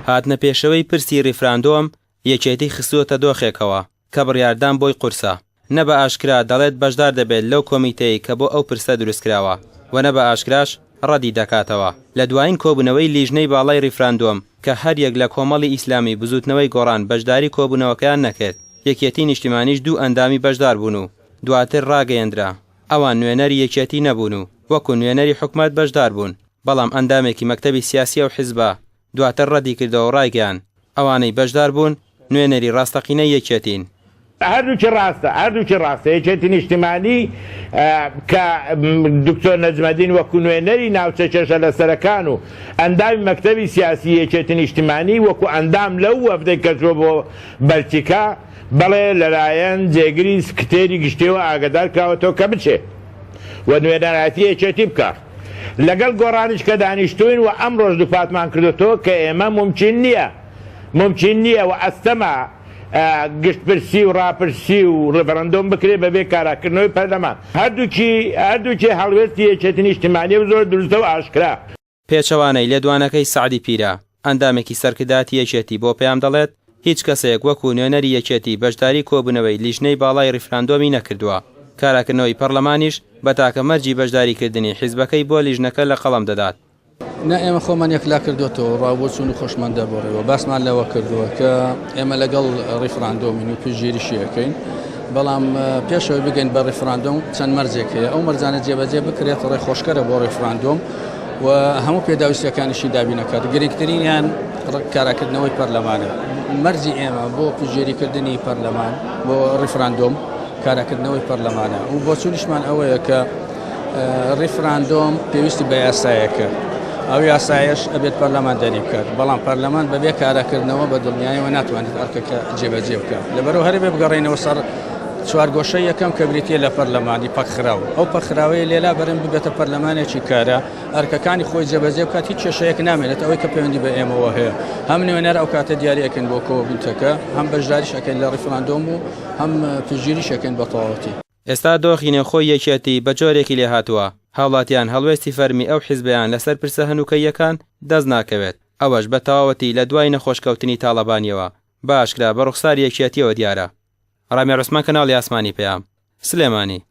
هاتنە پێشەوەی پرسی ڕیفراندۆم یەکێتی خستووەتە دۆخێکەوە کە بڕیاردان بۆی قورسە، نە بە ئاشکرا دەڵێت بەشدار دەبێت لەو کۆمیتەی کە بۆ ئەو پرسە دروستکراوە و نە بە ئاشکراش ڕەدی دەکاتەوە. لە دوایین کۆبوونەوەی لیژنەی باڵای ڕیفراندۆم کە هەر یەک لە کۆمەڵی ئیسلامی بزوتنەوەی گۆڕان بەشداری کۆبوونەوەکەیان نەکرد، یەکێتی نیشتیمانیش 2 ئەندامی بەشدار بوون و دواتر ڕاگەیەندرا ئەوان نوێنەری یەکێتی نەبوون و وەکو نوێنەری حکومەت بەشدار بوون، بەڵام ئەندامێکی مەکتەبی سیاسی و حیزبە دواتر ڕەدی کردەوە ڕایگەیان ئەوانەی بەشدار بوون نوێنەری ڕاستەقینەی یەکێتین. هەردووکی ڕاستە یەکێتی نیشتیمانی کە دکتۆر نەجمەدین وەکو نوێنەری ناوچە کێشە لەسەرەکان و ئەندامی مەکتەبی سیاسی یەکێتی نیشتیمانی وەکو ئەندام لەو وەفدەی کە چووە بۆ بەلچیکا بەڵێ لەلایەن جێگری سکرتێری گشتیەوە ئاگادار کراوەتەوە کە بچێ و نوێنەرایەتی یەکێتی بکە لەگەڵ گۆڕانیش کە دانیشتوین و ئەم ڕۆژ دووپاتمان کردوەوە کە ئێمە ممکن نییە و ئەستەما گشتپرسی و ڕاپرسی و ڕێفەرەندۆم بکرێ بەبێ کاراکردنەوەی پەرلەمان. هەردووکی هەڵوێستی یەکێتی نیشتیمانی و زۆر دروستە و ئاشکرا. پێچەوانەی لێدوانەکەی سەعدی پیرە ئەندامێکی سەرکرداتی یەکێتی بۆ پێیان دەڵێت هیچ کەسێک وەکو نوێنەری یەکێتی بەشداری کۆبوونەوەی لیژنەی باڵای ڕیفراندۆمی نەکردووە. کاراکردنەوەی پەرلەمانیش بە تاکە مەرجی بەشداریکردنی حیزبەکەی بۆ لیژنەکە لە قەڵەم دەدات. نا ئێمە خۆمان یەکلا کردوێتەوە ڕاوبۆچوون و خۆشمان دەبڕێەوە باسمان لەوە کردووە کە ئێمە لەگەڵ ڕیفراندۆمین و پژگیریشیەکەین، بەڵام پێشەوەی بگەین بە ڕیفراندۆم چەند مەرجێک هەیە ئەو مەرجانە جێبەجێ بکرێت ڕێ خۆشکەرە بۆ ڕیفراندۆم و هەموو پێداویستەکانیشی دابینەکات. گرنگترینیان کاراکردنەوەی پەرلەمانە. مەرجی ئێمە بۆ پژگیریکردنی پەرلەمان بۆ ڕیفراندۆم کاراکردنەوەی پەرلەمانە و بۆچوونیشمان ئەوەیە کە ڕیفراندۆم پێویستی بە یاسایەکە، ئەو یاسایش ئەبێت پەرلەمانداری بکات، بەڵام پەرلەمان بەبێ کاراکردنەوە بە دڵنیاییەوە ناتوانێت ئەرکەکە جێبەجێ بکات. لەبەرەوە هەرێ بگەڕێنەوە سەر چوارگۆشەی یەکەم کە بریتە لە پەرلەمانی پەکخراو، ئەو پەکخراوەیە لێلا بەرەن ببێتە پەرلەمانێکی کارە ئەرکەکانی خۆی جێبەجێ بکات، هیچ کێشەیەک نامێنێت ئەوەی کە پەیوەندی بە ئێمەوە هەیە. هەم نوێنەر ئەو کاتە دیاریەکەن بۆ کۆبوونەکە، هەم بەشداریش ئەکەن لە ڕیفراندۆم و هەم پژگیریش ئەکەن بە تەواوەتی. ئێستا دۆخی نێوخۆی یەکێتی بە جۆرێکی لێ هاتووە، هاوڵاتیان هەڵوێستی فەرمی ئەو حیزبیان لەسەر پرسە هەنووکەیەکان دەست ناکەوێت، ئەوەش بە تەواوەتی لە دوای نەخۆشکەوتنی تاڵەبانیەوە باشکرا بە ڕوخساری یەکێتیەوە دیارە. ڕامێ ڕوسمان کەناڵی ئاسمانی پێیام سلێمانی.